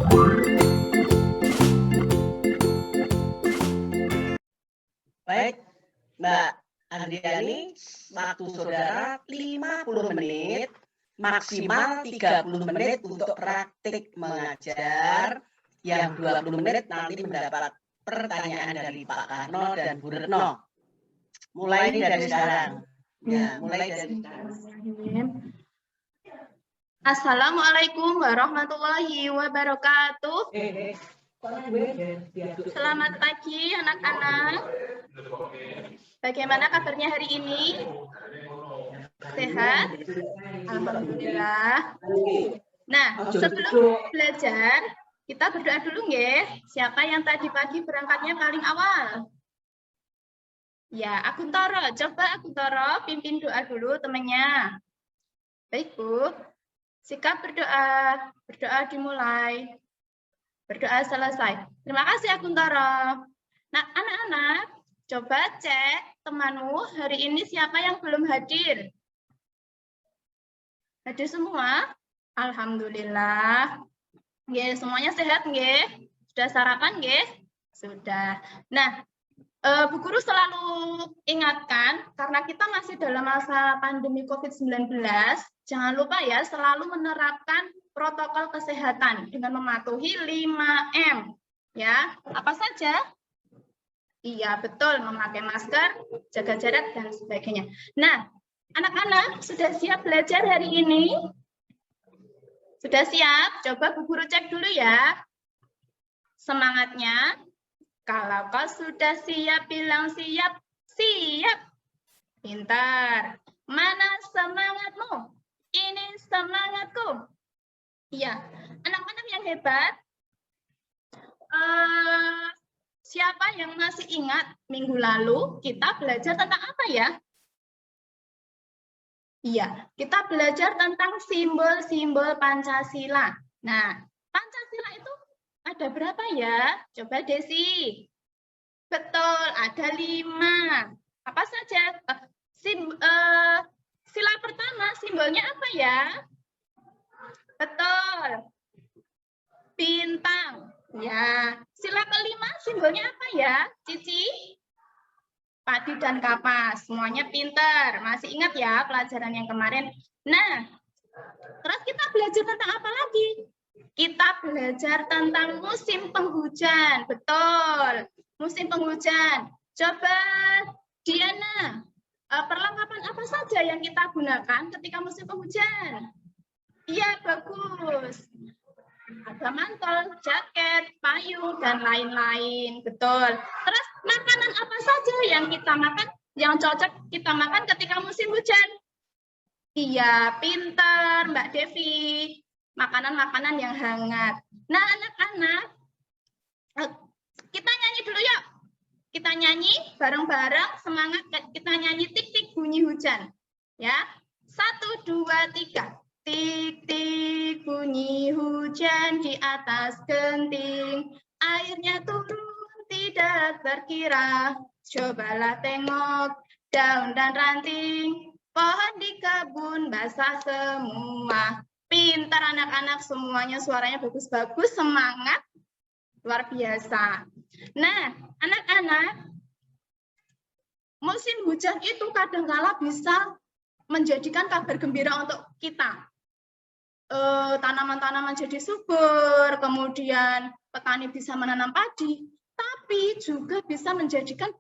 Baik, Mbak Andriani, waktu saudara 50 menit, maksimal 30 menit untuk praktik mengajar, yang 20 menit nanti mendapat pertanyaan dari Pak Karno dan Bu Retno. Mulai dari sekarang. Ya, mulai dari sekarang. Assalamualaikum warahmatullahi wabarakatuh. Selamat pagi anak-anak. Bagaimana kabarnya hari ini? Sehat? Alhamdulillah. Nah, sebelum belajar, kita berdoa dulu ya. Siapa yang tadi pagi berangkatnya paling awal? Ya, Akuntoro. Coba Akuntoro pimpin doa dulu temannya. Baik, Bu. Sikap berdoa. Berdoa dimulai. Berdoa selesai. Terima kasih Akuntoro. Nah, anak-anak, coba cek temanmu hari ini siapa yang belum hadir. Hadir semua? Alhamdulillah. Nggih, semuanya sehat nggih? Sudah sarapan nggih? Sudah. Nah, Bu Guru selalu ingatkan, karena kita masih dalam masa pandemi COVID-19, jangan lupa ya, selalu menerapkan protokol kesehatan dengan mematuhi 5M. Ya, apa saja? Iya, betul, memakai masker, jaga jarak, dan sebagainya. Nah, anak-anak, sudah siap belajar hari ini? Sudah siap? Coba Bu Guru cek dulu ya. Semangatnya. Kalau kau sudah siap, bilang siap. Siap. Pintar. Mana semangatmu? Ini semangatku. Iya. Anak-anak yang hebat. Siapa yang masih ingat minggu lalu kita belajar tentang apa ya? Iya, kita belajar tentang simbol-simbol Pancasila. Nah, Pancasila itu ada berapa ya? Coba Desi. Betul, ada 5. Apa saja? Sila pertama, simbolnya apa ya? Betul. Bintang. Ya. Sila kelima, simbolnya apa ya? Cici? Padi dan kapas. Semuanya pintar. Masih ingat ya pelajaran yang kemarin? Nah, terus kita belajar tentang apa lagi? Kita belajar tentang musim penghujan. Betul, musim penghujan. Coba Diana, perlengkapan apa saja yang kita gunakan ketika musim penghujan? Iya, bagus. Ada mantel, jaket, payung, dan lain-lain. Betul. Terus makanan apa saja yang kita makan, yang cocok kita makan ketika musim hujan? Iya, pintar Mbak Devi. Makanan-makanan yang hangat. Nah, anak-anak, kita nyanyi dulu yuk. Kita nyanyi bareng-bareng, semangat. Kita nyanyi tik-tik bunyi hujan. Ya, 1, 2, 3. Tik-tik bunyi hujan di atas genting. Airnya turun tidak terkira. Cobalah tengok daun dan ranting. Pohon di kebun basah semua. Pintar anak-anak semuanya, suaranya bagus-bagus, semangat, luar biasa. Nah, anak-anak, musim hujan itu kadang-kala bisa menjadikan kabar gembira untuk kita. Tanaman-tanaman jadi subur, kemudian petani bisa menanam padi, tapi juga bisa menjadikan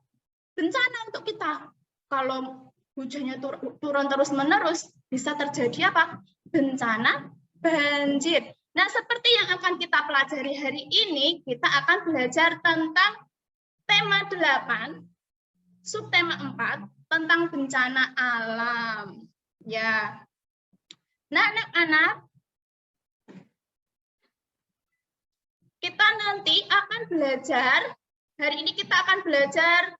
bencana untuk kita. Kalau hujannya turun terus-menerus, bisa terjadi apa? Bencana banjir. Nah, seperti yang akan kita pelajari hari ini, kita akan belajar tentang tema 8, subtema 4, tentang bencana alam. Ya. Nah, anak-anak, kita nanti akan belajar, hari ini kita akan belajar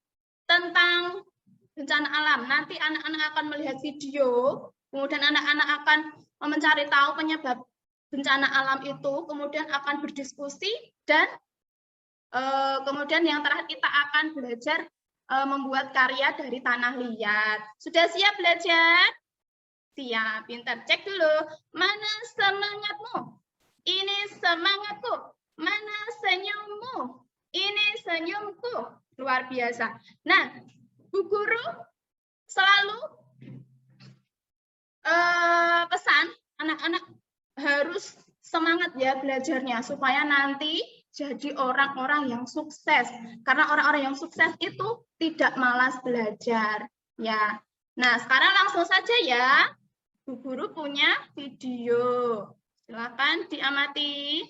tentang bencana alam. Nanti anak-anak akan melihat video, kemudian anak-anak akan mencari tahu penyebab bencana alam itu, kemudian akan berdiskusi, dan kemudian yang terakhir kita akan belajar membuat karya dari tanah liat. Sudah siap belajar? Siap, pintar. Cek dulu, mana semangatmu? Ini semangatku. senyumku. Luar biasa. Nah, Bu Guru selalu pesan anak-anak harus semangat ya belajarnya supaya nanti jadi orang-orang yang sukses. Karena orang-orang yang sukses itu tidak malas belajar. Ya. Nah, sekarang langsung saja ya. Bu Guru punya video. Silakan diamati.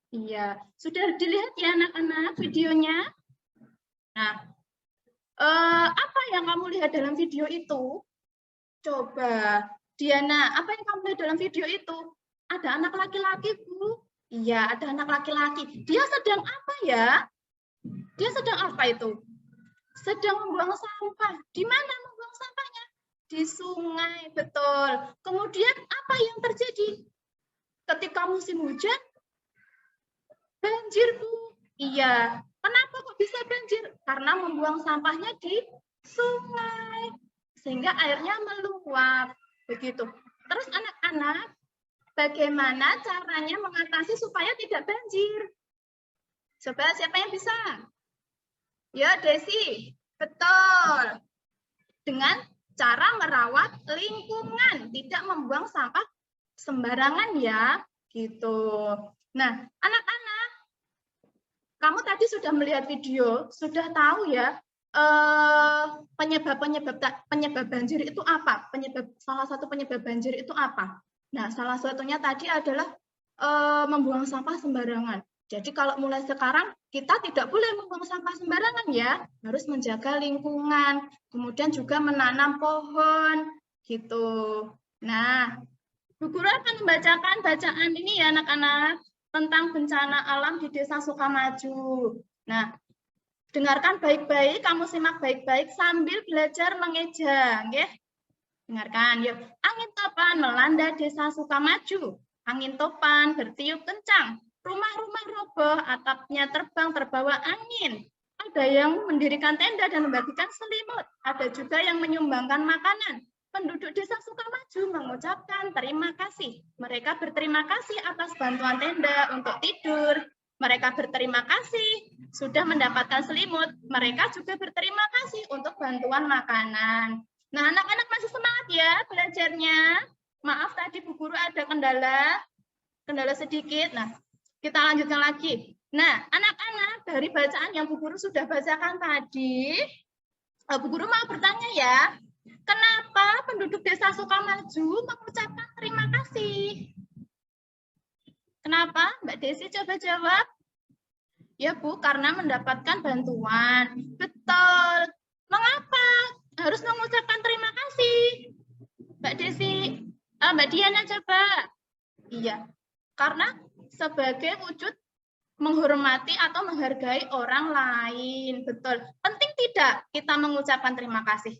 Iya, sudah dilihat ya anak-anak videonya? Nah, apa yang kamu lihat dalam video itu? Coba, Diana, apa yang kamu lihat dalam video itu? Ada anak laki-laki, Bu? Iya, ada anak laki-laki. Dia sedang apa ya? Dia sedang apa itu? Sedang membuang sampah. Di mana membuang sampahnya? Di sungai, betul. Kemudian apa yang terjadi? Ketika musim hujan, banjir, Bu. Iya. Kenapa kok bisa banjir? Karena membuang sampahnya di sungai. Sehingga airnya meluap. Begitu. Terus anak-anak, bagaimana caranya mengatasi supaya tidak banjir? Coba siapa yang bisa? Ya, Desi. Betul. Dengan cara merawat lingkungan, tidak membuang sampah sembarangan ya. Gitu. Nah, anak-anak, kamu tadi sudah melihat video, sudah tahu ya penyebab banjir itu apa? Salah satu penyebab banjir itu apa? Nah, salah satunya tadi adalah membuang sampah sembarangan. Jadi kalau mulai sekarang kita tidak boleh membuang sampah sembarangan ya, harus menjaga lingkungan, kemudian juga menanam pohon gitu. Nah, Bu Guru akan membacakan bacaan ini ya anak-anak tentang bencana alam di Desa Sukamaju. Nah, dengarkan baik-baik, kamu simak baik-baik sambil belajar mengeja, nggih. Dengarkan, yuk. Angin topan melanda Desa Sukamaju. Angin topan bertiup kencang. Rumah-rumah roboh, atapnya terbang terbawa angin. Ada yang mendirikan tenda dan membagikan selimut. Ada juga yang menyumbangkan makanan. Penduduk Desa Sukamaju mengucapkan terima kasih. Mereka berterima kasih atas bantuan tenda untuk tidur. Mereka berterima kasih sudah mendapatkan selimut. Mereka juga berterima kasih untuk bantuan makanan. Nah, anak-anak masih semangat ya belajarnya. Maaf tadi Bu Guru ada kendala sedikit. Nah, kita lanjutkan lagi. Nah, anak-anak dari bacaan yang Bu Guru sudah bacakan tadi, Bu Guru mau bertanya ya, kenapa penduduk Desa Sukamaju mengucapkan terima kasih? Kenapa? Mbak Desi coba jawab. Ya Bu, karena mendapatkan bantuan. Betul. Mengapa harus mengucapkan terima kasih? Mbak Desi, Mbak Diana coba. Iya, karena sebagai wujud menghormati atau menghargai orang lain. Betul. Penting tidak kita mengucapkan terima kasih?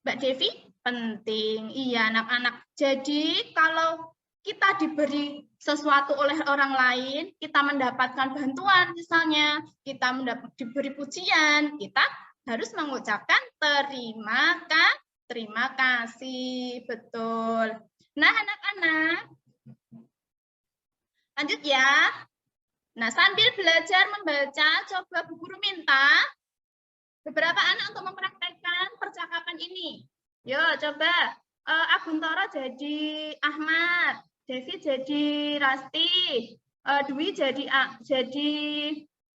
Mbak Devi, penting. Iya, anak-anak. Jadi kalau kita diberi sesuatu oleh orang lain, kita mendapatkan bantuan misalnya, kita diberi pujian, kita harus mengucapkan terima kasih. Betul. Nah, anak-anak, lanjut ya. Nah, sambil belajar membaca, coba Bu Guru minta beberapa anak untuk mempraktekkan percakapan ini. Yo, coba Aguntoro jadi Ahmad, Devi jadi Rasti, Dwi jadi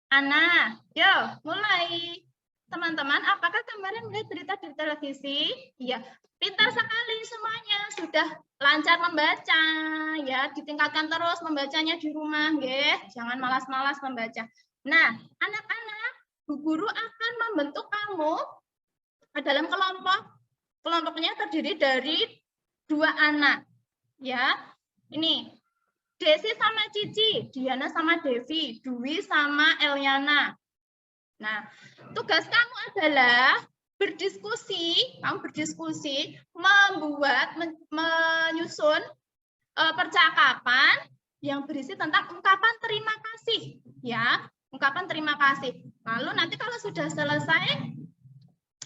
Ana. Yo, mulai. Teman-teman, apakah kemarin melihat berita di televisi? Iya, pintar sekali semuanya, sudah lancar membaca, ya, ditingkatkan terus membacanya di rumah, ya. Jangan malas-malas membaca. Nah, anak-anak, Bu Guru akan membentuk kamu dalam kelompok. Kelompoknya terdiri dari 2 anak, ya. Ini Desi sama Cici, Diana sama Devi, Dwi sama Eliana. Nah, tugas kamu adalah berdiskusi, membuat, menyusun percakapan yang berisi tentang ungkapan terima kasih, ya, ungkapan terima kasih. Lalu nanti kalau sudah selesai,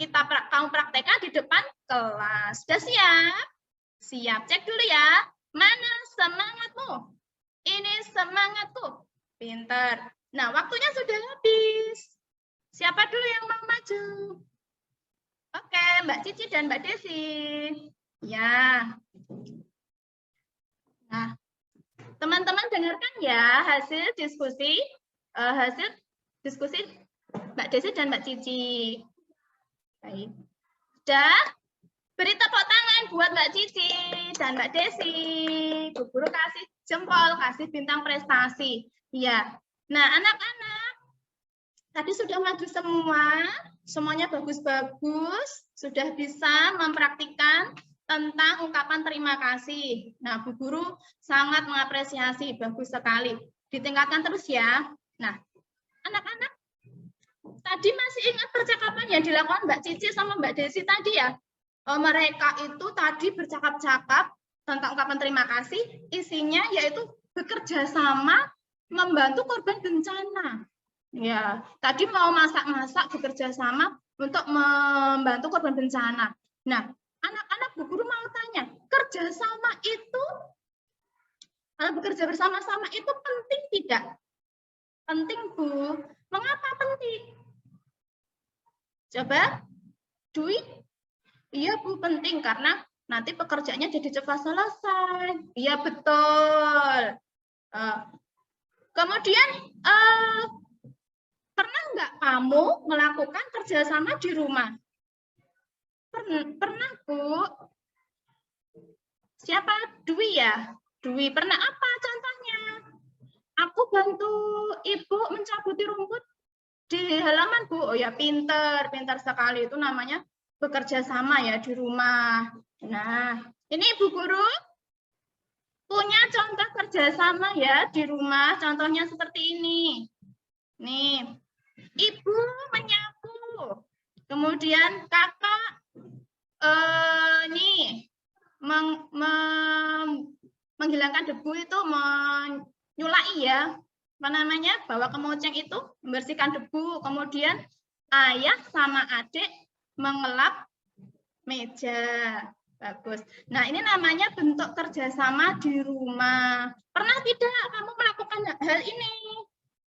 kamu praktekkan di depan kelas. Sudah siap? Siap. Cek dulu ya. Mana semangatmu? Ini semangatku. Pinter. Nah, waktunya sudah habis. Siapa dulu yang mau maju? Oke, Mbak Cici dan Mbak Desi. Ya. Nah, teman-teman dengarkan ya hasil diskusi Mbak Desi dan Mbak Cici. Baik. Sudah? Beri tepuk tangan buat Mbak Cici dan Mbak Desi. Bu Guru kasih jempol, kasih bintang prestasi. Ya. Nah, anak-anak, tadi sudah maju semua, semuanya bagus-bagus, sudah bisa mempraktikkan tentang ungkapan terima kasih. Nah, Bu Guru sangat mengapresiasi, bagus sekali. Ditingkatkan terus ya. Nah, anak-anak, tadi masih ingat percakapan yang dilakukan Mbak Cici sama Mbak Desi tadi ya? Mereka itu tadi bercakap-cakap tentang ungkapan terima kasih, isinya yaitu bekerja sama membantu korban bencana. Ya, tadi mau masak-masak bekerja sama untuk membantu korban bencana. Nah, anak-anak Bu Guru mau tanya, kerjasama itu, bekerja bersama-sama itu penting tidak? Penting, Bu. Mengapa penting? Coba, Dwi. Iya, Bu, penting karena nanti pekerjaannya jadi cepat selesai. Iya, betul. Kemudian, pernah nggak kamu melakukan kerjasama di rumah? Pernah, Bu. Siapa? Dwi ya? Dwi, pernah apa contohnya? Aku bantu Ibu mencabuti rumput di halaman, Bu. Oh ya, pinter sekali. Itu namanya bekerja sama ya di rumah. Nah, ini Ibu Guru punya contoh kerjasama ya di rumah. Contohnya seperti ini. Nih, Ibu menyapu. Kemudian kakak nih menghilangkan debu itu menyulai ya. Apa namanya? Bawa kemoceng itu membersihkan debu. Kemudian ayah sama adik mengelap meja. Bagus. Nah, ini namanya bentuk kerjasama di rumah. Pernah tidak kamu melakukan hal ini?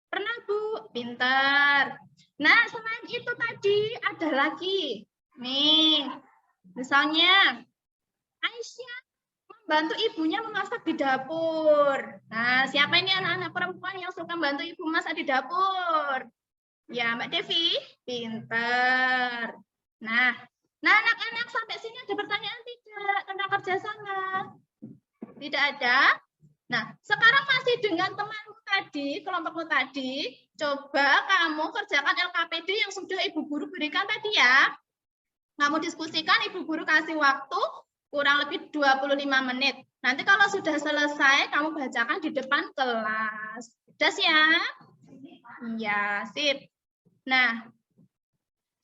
Pernah, Bu? Pintar. Nah, selain itu tadi ada lagi. Nih, misalnya Aisyah membantu ibunya memasak di dapur. Nah, siapa ini anak-anak perempuan yang suka membantu ibu masak di dapur? Ya, Mbak Devi. Pintar. Nah, anak-anak sampai sini ada pertanyaan tidak tentang kerjasama? Tidak ada? Nah, sekarang masih dengan temanmu tadi, kelompokmu tadi, coba kamu kerjakan LKPD yang sudah Ibu Guru berikan tadi ya. Kamu diskusikan, Ibu Guru kasih waktu kurang lebih 25 menit. Nanti kalau sudah selesai, kamu bacakan di depan kelas. Sudah siap? Iya, sip. Nah,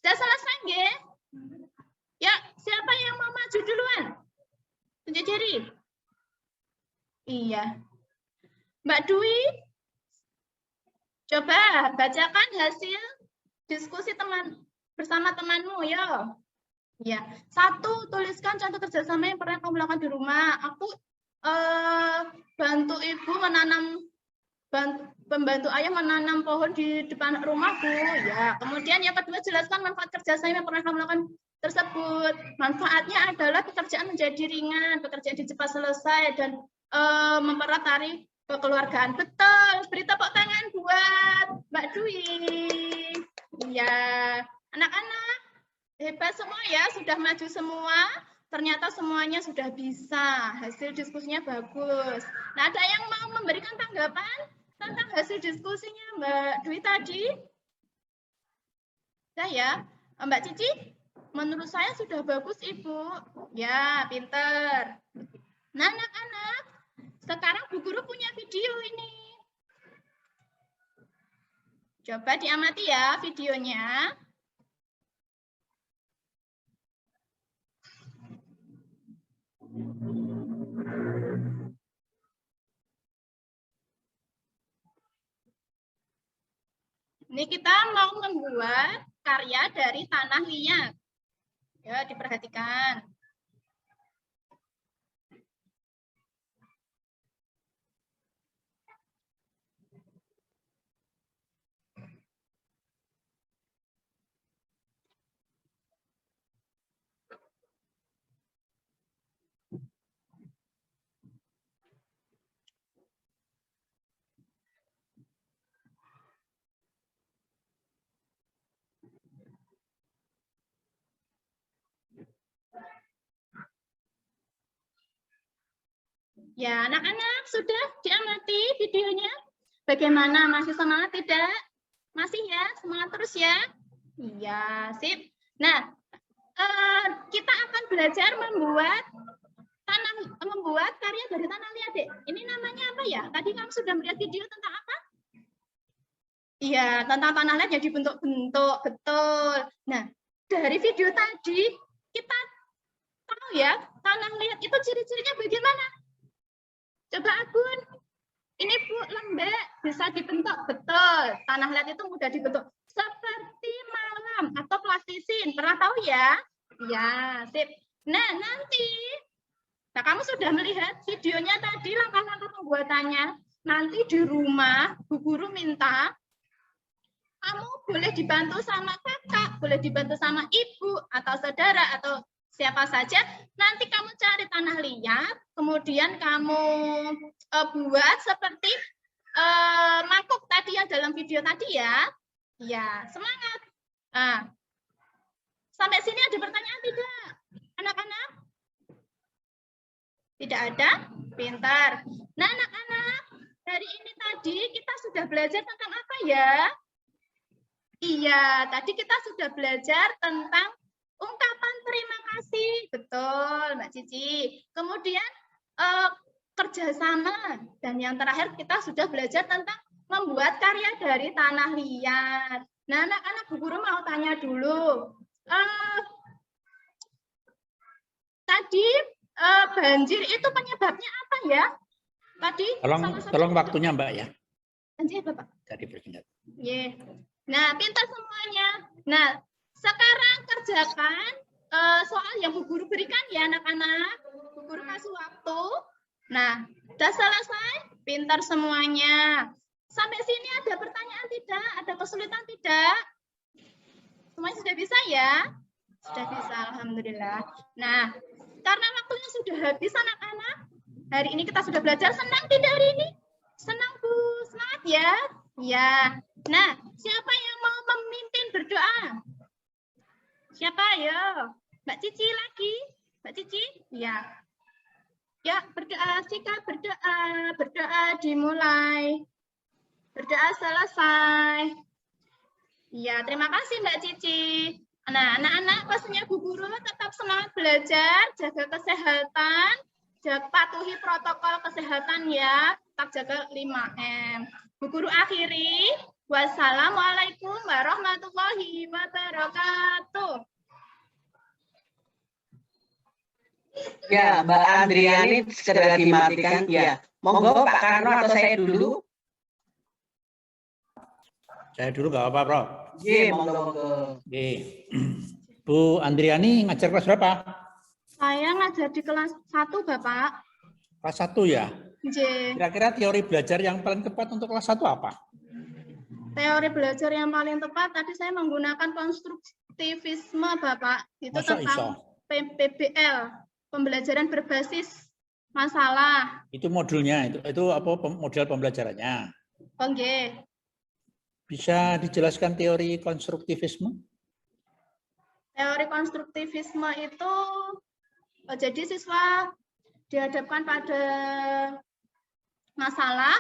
sudah selesai, nggih? Ya, siapa yang mau maju duluan? Tunjuk jari. Iya. Mbak Dwi, coba bacakan hasil diskusi bersama temanmu, ya. Ya. 1, tuliskan contoh kerjasama yang pernah kamu lakukan di rumah. Aku bantu ibu menanam, pembantu ayah menanam pohon di depan rumah, Bu. Ya, kemudian yang kedua, jelaskan manfaat kerja saya yang pernah kamu lakukan tersebut. Manfaatnya adalah pekerjaan menjadi ringan, pekerjaan cepat selesai, dan mempererat tali kekeluargaan. Betul, beri tepuk tangan buat Mbak Dwi. Ya, anak-anak hebat semua ya, sudah maju semua. Ternyata semuanya sudah bisa, hasil diskusinya bagus. Nah, ada yang mau memberikan tanggapan tentang hasil diskusinya Mbak Dwi tadi? Ya, Mbak Cici? Menurut saya sudah bagus, Ibu. Ya, pinter. Nah, anak-anak, sekarang Bu Guru punya video ini. Coba diamati ya videonya. Ini kita mau membuat karya dari tanah liat. Ya, diperhatikan. Ya, anak-anak sudah diamati videonya? Bagaimana? Masih semangat tidak? Masih ya? Semangat terus ya? Iya, sip. Nah, kita akan belajar membuat karya dari tanah liat, Dek. Ini namanya apa ya? Tadi kamu sudah melihat video tentang apa? Iya, tentang tanah liat yang dibentuk-bentuk, betul. Nah, dari video tadi kita tahu ya, tanah liat itu ciri-cirinya bagaimana? Coba Agun. Ini Bu, lembek, bisa dibentuk. Betul, tanah liat itu mudah dibentuk. Seperti malam atau plastisin. Pernah tahu ya? Ya, sip. Nah, nanti, kamu sudah melihat videonya tadi, langkah-langkah pembuatannya. Nanti di rumah, Bu Guru minta, kamu boleh dibantu sama kakak, boleh dibantu sama ibu, atau saudara, atau siapa saja. Nanti kamu cari tanah liat, kemudian kamu buat seperti mangkuk tadi yang dalam video tadi ya. Ya, semangat. Nah, sampai sini ada pertanyaan tidak, anak-anak? Tidak ada? Pintar. Nah, anak-anak, hari ini tadi kita sudah belajar tentang apa ya? Iya, tadi kita sudah belajar tentang ungkapan terima kasih. Betul, Mbak Cici. Kemudian kerjasama. Dan yang terakhir kita sudah belajar tentang membuat karya dari tanah liat. Nah, anak-anak, Bu Guru mau tanya dulu. Tadi banjir itu penyebabnya apa ya? Tadi tolong waktunya Mbak ya. Banjir Bapak. Jadi bersingkat. Yeah. Nah, pintar semuanya. Nah, sekarang kerjakan soal yang Bu Guru berikan ya anak-anak. Bu Guru kasih waktu. Nah, sudah selesai? Pintar semuanya. Sampai sini ada pertanyaan tidak? Ada kesulitan tidak? Semuanya sudah bisa ya? Sudah bisa, alhamdulillah. Nah, karena waktunya sudah habis anak-anak, hari ini kita sudah belajar. Senang tidak hari ini? Senang Bu, semangat ya. Ya. Nah, siapa yang mau memimpin berdoa? Siapa? Ayo. Mbak Cici lagi. Mbak Cici? Ya. Ya, berdoa. Sikap berdoa. Berdoa dimulai. Berdoa selesai. Ya, terima kasih Mbak Cici. Nah, anak-anak pastinya Bu Guru tetap semangat belajar, jaga kesehatan, patuhi protokol kesehatan ya, tetap jaga 5M. Bu Guru akhiri, wassalamualaikum warahmatullahi wabarakatuh. Ya, Mbak Andriani segera dimatikan. Ya, monggo Pak Karno atau saya dulu. Saya dulu nggak apa-apa, Prof. Iya, monggo. Oke. Bu Andriani ngajar kelas berapa? Saya ngajar di kelas 1, Bapak. Kelas 1 ya. J. Kira-kira teori belajar yang paling tepat untuk kelas 1 apa? Teori belajar yang paling tepat tadi saya menggunakan konstruktivisme, Bapak. Itu Masa tentang iso? PBL, pembelajaran berbasis masalah. Itu modulnya, itu apa model pembelajarannya? Oke. Bisa dijelaskan teori konstruktivisme? Teori konstruktivisme itu jadi siswa dihadapkan pada masalah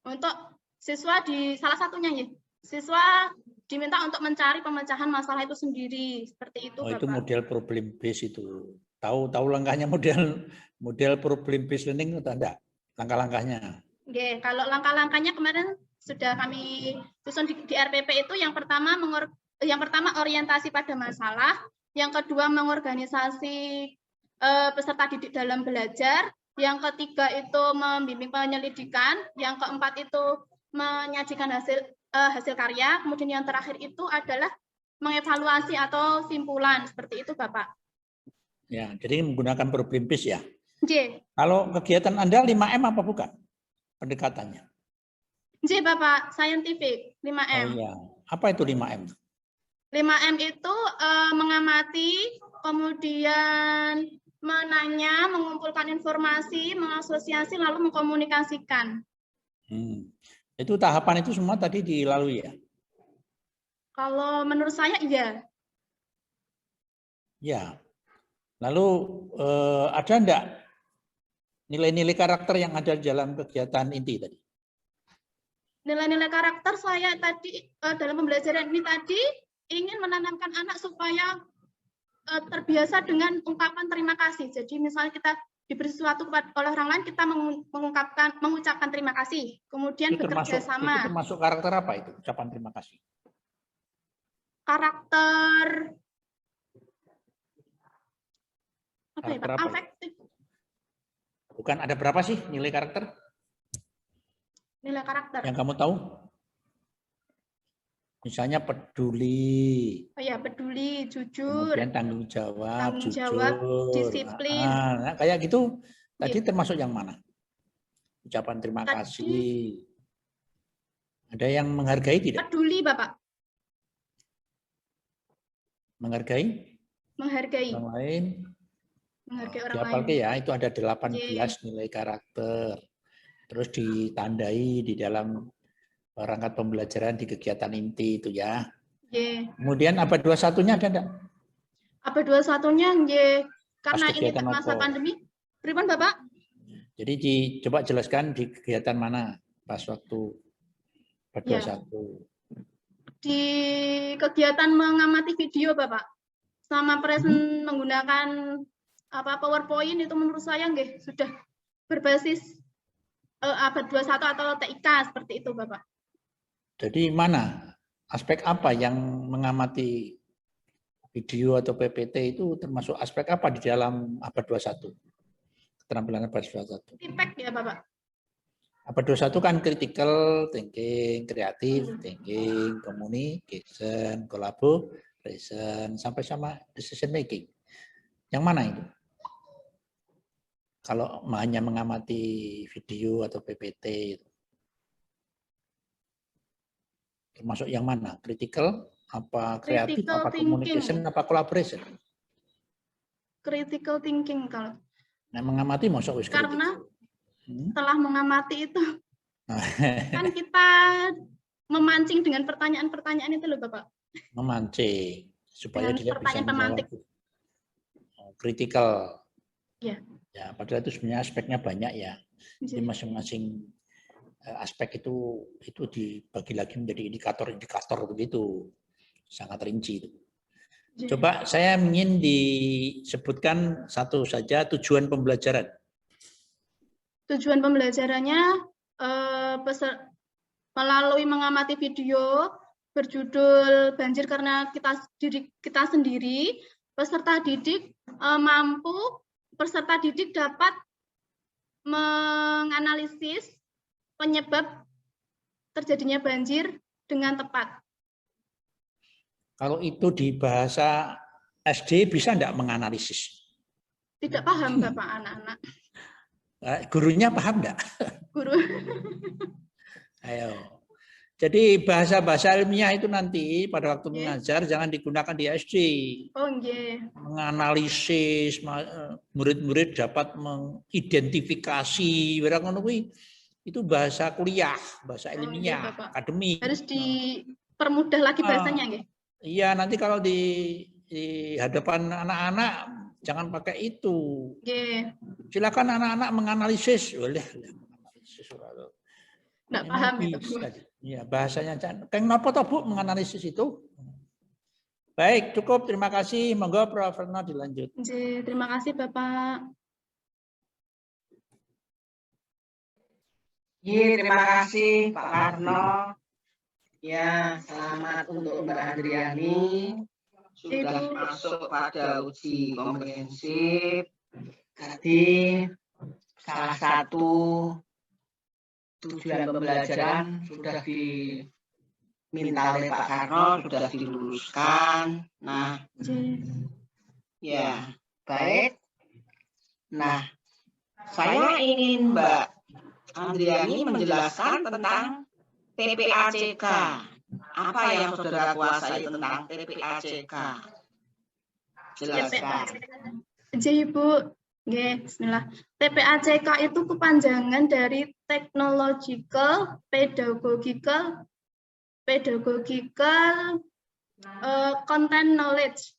untuk siswa di salah satunya ya. Siswa diminta untuk mencari pemecahan masalah itu sendiri. Seperti itu, Oh, Bapak. itu model problem base itu. Tahu langkahnya model problem based learning atau enggak? Langkah-langkahnya. Oke, kalau langkah-langkahnya kemarin sudah kami susun di RPP itu yang pertama orientasi pada masalah, yang kedua mengorganisasi peserta didik dalam belajar, yang ketiga itu membimbing penyelidikan, yang keempat itu menyajikan hasil karya, kemudian yang terakhir itu adalah mengevaluasi atau simpulan, seperti itu Bapak. Ya, jadi menggunakan problem based ya. J. Kalau kegiatan Anda 5M apa bukan? Pendekatannya. J Bapak, scientific 5M. Oh iya. Apa itu 5M? 5M itu mengamati, kemudian menanya, mengumpulkan informasi, mengasosiasi, lalu mengkomunikasikan. Itu tahapan itu semua tadi dilalui ya? Kalau menurut saya iya. Ya. Lalu ada enggak nilai-nilai karakter yang ada di dalam kegiatan inti tadi? Nilai-nilai karakter saya tadi dalam pembelajaran ini tadi ingin menanamkan anak supaya terbiasa dengan ungkapan terima kasih. Jadi misalnya kita diberi sesuatu oleh orang lain, kita mengucapkan terima kasih. Kemudian bekerja sama. Itu termasuk karakter apa itu? Ucapan terima kasih. Karakter apa ya, Pak? Apa Afektif. Bukan, ada berapa sih nilai karakter? Nilai karakter. Yang kamu tahu? Misalnya peduli. Oh ya, peduli, jujur. Kemudian tanggung jawab, jujur, disiplin. Nah, kayak gitu tadi termasuk yang mana? Ucapan terima kasih. Ada yang menghargai tidak? Peduli, Bapak. Menghargai? Menghargai. Orang lain. Menghargai orang lain. Ya, itu ada 18 nilai karakter. Terus ditandai di dalam perangkat pembelajaran di kegiatan inti itu ya. Kemudian abad 21-nya ada enggak? Abad 21-nya karena ini masa pandemi. Pripun, Bapak? Jadi coba jelaskan di kegiatan mana pas waktu abad 21. Di kegiatan mengamati video, Bapak. Sama present menggunakan PowerPoint itu menurut saya sudah berbasis abad 21 atau TIK seperti itu, Bapak. Jadi mana? Aspek apa yang mengamati video atau PPT itu termasuk aspek apa di dalam abad 21? Keterampilan abad 21. Feedback ya, Bapak. Abad 21 kan critical thinking, creative thinking, communication, collaboration, sampai sama decision making. Yang mana itu? Kalau hanya mengamati video atau PPT itu. Termasuk yang mana? Critical, apa kreatif, apa communication, apa collaboration? Critical thinking kalau. Nah, mengamati masuk wis critical. Karena setelah mengamati itu kan kita memancing dengan pertanyaan-pertanyaan itu loh, Bapak. Memancing supaya dia bisa menjawab. Critical. Ya. Ya, padahal itu sebenarnya aspeknya banyak ya. Jadi masing-masing aspek itu dibagi lagi menjadi indikator-indikator begitu. Sangat rinci itu. Coba saya ingin disebutkan satu saja tujuan pembelajaran. Tujuan pembelajarannya melalui mengamati video berjudul Banjir Karena Diri Kita Sendiri, peserta didik peserta didik dapat menganalisis penyebab terjadinya banjir dengan tepat. Kalau itu di bahasa SD bisa enggak menganalisis? Tidak paham, Bapak, anak-anak. Gurunya paham enggak? Guru. Ayo. Jadi bahasa-bahasa ilmiah itu nanti pada waktu Oke. mengajar jangan digunakan di SD. Oh, nggih. Menganalisis, murid-murid dapat mengidentifikasi, itu bahasa kuliah, bahasa Oh, nggih, ilmiah, Bapak. akademik. Harus dipermudah lagi bahasanya, nggih. Iya, nanti kalau di hadapan anak-anak jangan pakai itu. Nggih. Silakan anak-anak menganalisis, boleh. Menganalisis. Nggak paham itu. Ya, bahasanya Kang napa to Bu menganalisis itu? Baik, cukup. Terima kasih. Monggo Prof. Verno dilanjut. Terima kasih Bapak. Terima kasih Pak Karno. Ya, selamat untuk Mbak Andriani. Sudah masuk pada uji komprehensif. Tadi salah satu tujuan pembelajaran sudah diminta oleh Pak Karno, sudah diluluskan. Nah, ya, baik. Nah, saya ingin Mbak Andriani menjelaskan tentang TPACK. Apa yang saudara kuasai tentang TPACK? Jelaskan. Ibu. Oke, bismillah. TPACK itu kepanjangan dari Technological Pedagogical Content Knowledge.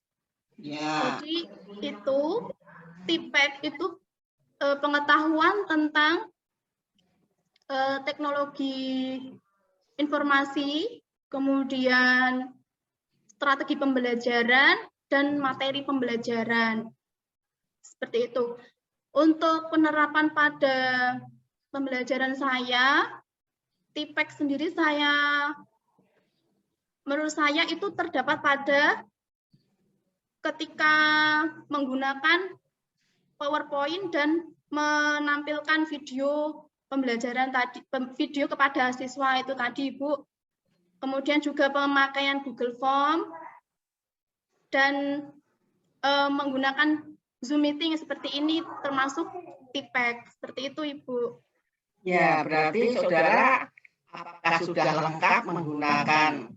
Ya. Jadi itu TPEC itu pengetahuan tentang teknologi informasi, kemudian strategi pembelajaran dan materi pembelajaran. Seperti itu. Untuk penerapan pada pembelajaran saya, TPEC sendiri menurut saya itu terdapat pada ketika menggunakan PowerPoint dan menampilkan video pembelajaran tadi, video kepada siswa itu tadi, Ibu. Kemudian juga pemakaian Google Form dan menggunakan Zoom meeting seperti ini termasuk TPEC. Seperti itu, Ibu. Ya, berarti saudara apakah sudah lengkap menggunakan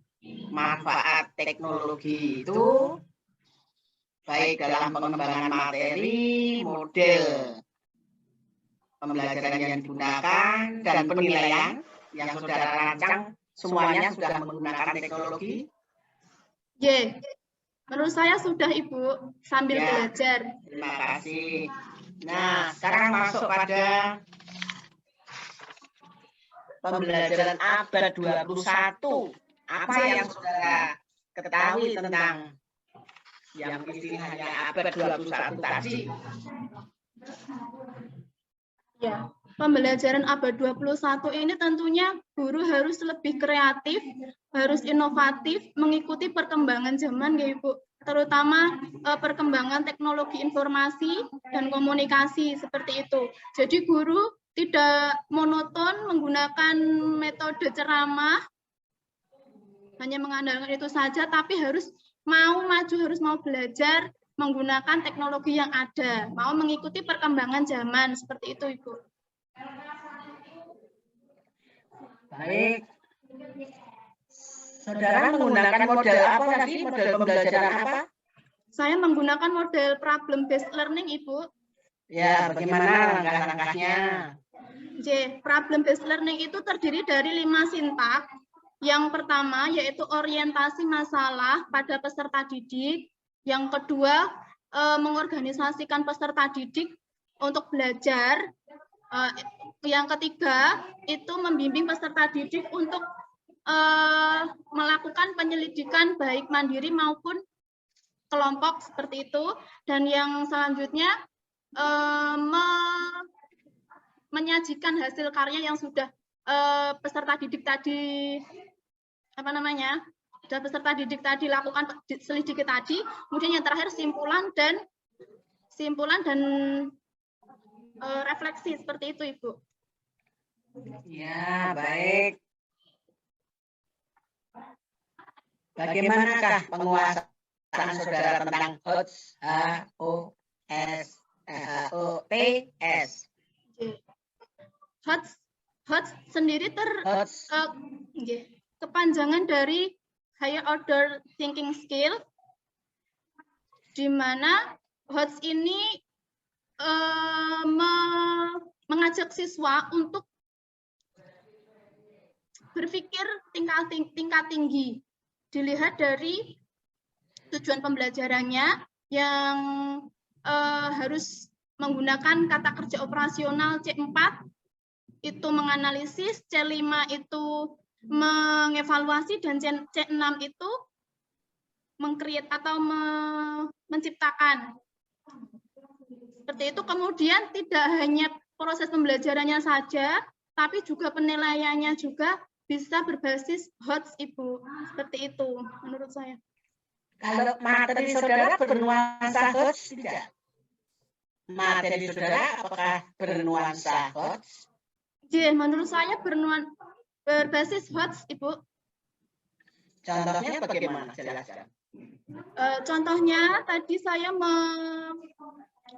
manfaat teknologi itu baik dalam pengembangan materi, model pembelajaran yang digunakan, dan penilaian yang saudara rancang, semuanya sudah menggunakan teknologi? Ya, menurut saya sudah, Ibu, sambil belajar. Terima kasih. Nah, sekarang masuk pada pembelajaran abad 21. Apa yang saudara ketahui tentang yang istilahnya abad 21 tadi? Ya, pembelajaran abad 21 ini tentunya guru harus lebih kreatif, harus inovatif, mengikuti perkembangan zaman, ya Ibu. Terutama perkembangan teknologi informasi dan komunikasi seperti itu. Jadi guru tidak monoton menggunakan metode ceramah, hanya mengandalkan itu saja, tapi harus mau maju, harus mau belajar menggunakan teknologi yang ada, mau mengikuti perkembangan zaman, seperti itu, Ibu. Baik. Saudara menggunakan model apa tadi? Model pembelajaran apa? Saya menggunakan model problem based learning, Ibu. Ya, bagaimana langkah-langkahnya? Problem based learning itu terdiri dari 5 sintak. Yang pertama yaitu orientasi masalah pada peserta didik. Yang kedua, mengorganisasikan peserta didik untuk belajar. Yang ketiga, itu membimbing peserta didik untuk melakukan penyelidikan baik mandiri maupun kelompok seperti itu. Dan yang selanjutnya, menyajikan hasil karya yang sudah peserta didik tadi peserta didik tadi lakukan selidiki tadi. Kemudian yang terakhir simpulan dan refleksi seperti itu, Ibu. Ya, baik. Bagaimanakah penguasaan saudara tentang HOTS? sendiri kepanjangan dari higher order thinking skill, di mana HOTS ini mengajak siswa untuk berpikir tingkat tinggi. Dilihat dari tujuan pembelajarannya yang harus menggunakan kata kerja operasional C4 itu menganalisis, C5 itu mengevaluasi, dan C6 itu meng-create atau menciptakan. Seperti itu. Kemudian tidak hanya proses pembelajarannya saja, tapi juga penilaiannya juga bisa berbasis HOTS, Ibu. Seperti itu menurut saya. Kalau materi saudara bernuansa HOTS tidak? Materi saudara apakah bernuansa HOTS? Menurut saya berbasis HOTS, Ibu. Contohnya bagaimana? Jelaskan. Contohnya tadi saya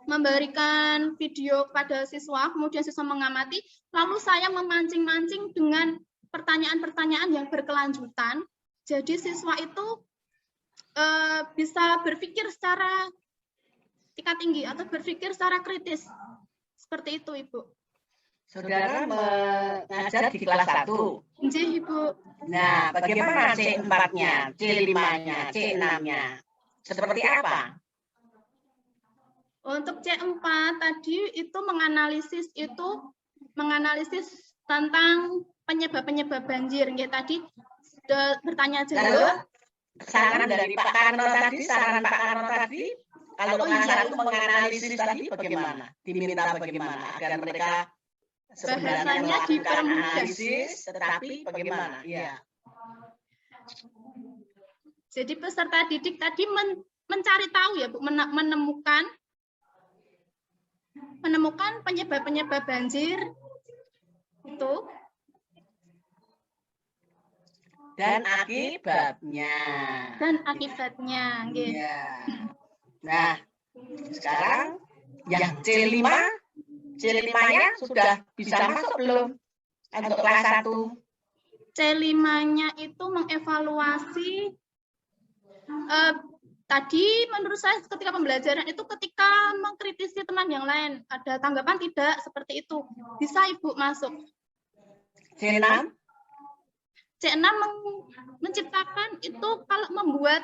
memberikan video kepada siswa, kemudian siswa mengamati, lalu saya memancing-mancing dengan pertanyaan-pertanyaan yang berkelanjutan. Jadi siswa itu bisa berpikir secara tingkat tinggi atau berpikir secara kritis. Seperti itu, Ibu. Saudara mengajar di kelas 1. Ibu. Nah, bagaimana C4-nya, C5-nya, C6-nya? Seperti apa? Untuk C4 tadi itu menganalisis tentang penyebab banjir. Tadi sudah bertanya jawab. Saran dari Pak Karno tadi, kalau itu menganalisis tadi bagaimana? Diminta bagaimana agar mereka sebenarnya melakukan analisis, tetapi bagaimana? Ya. Jadi peserta didik tadi mencari tahu ya, Bu, menemukan penyebab banjir itu dan akibatnya. Ya. Nah, sekarang yang C5-nya sudah bisa masuk belum untuk kelas 1? C5-nya itu mengevaluasi tadi menurut saya ketika pembelajaran itu ketika mengkritisi teman yang lain, ada tanggapan tidak seperti itu. Bisa Ibu masuk. C6 menciptakan itu, kalau membuat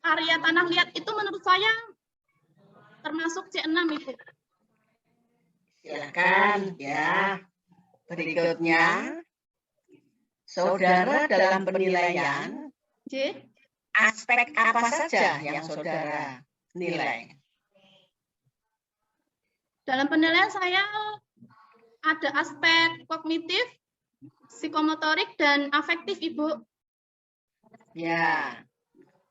karya tanah liat itu menurut saya termasuk C6, Ibu. Silakan ya. Berikutnya, saudara dalam penilaian, aspek apa saja yang saudara nilai? Dalam penilaian saya ada aspek kognitif, psikomotorik, dan afektif, Ibu. Ya,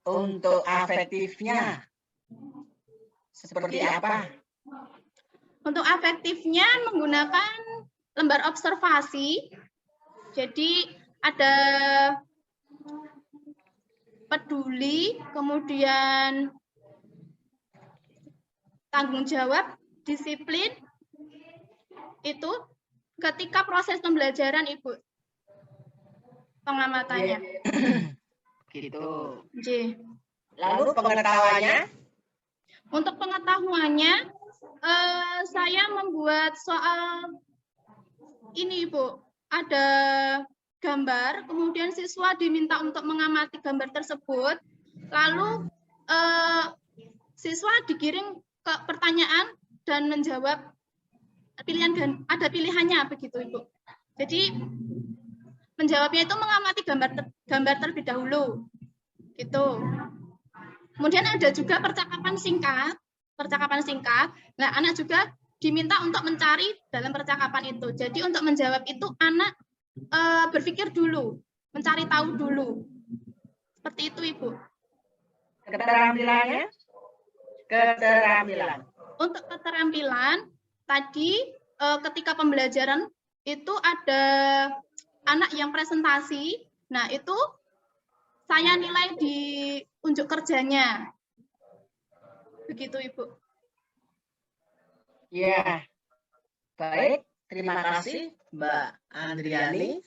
untuk afektifnya seperti apa? Untuk afektifnya menggunakan lembar observasi. Jadi ada peduli, kemudian tanggung jawab, disiplin, itu ketika proses pembelajaran, Ibu. Pengamatannya. Gitu. Lalu pengetahuannya? Untuk pengetahuannya, saya membuat soal ini, Ibu. Ada gambar, kemudian siswa diminta untuk mengamati gambar tersebut, lalu siswa digiring ke pertanyaan dan menjawab pilihan, dan ada pilihannya begitu, Ibu. Jadi menjawabnya itu mengamati gambar terlebih dahulu, gitu. Kemudian ada juga percakapan singkat. Nah, anak juga diminta untuk mencari dalam percakapan itu. Jadi untuk menjawab itu anak berpikir dulu, mencari tahu dulu. Seperti itu, Ibu. Keterampilannya? Untuk keterampilan, tadi ketika pembelajaran itu ada anak yang presentasi. Nah, itu saya nilai di unjuk kerjanya. Begitu, Ibu. Ya, baik. Terima kasih Mbak Andriani.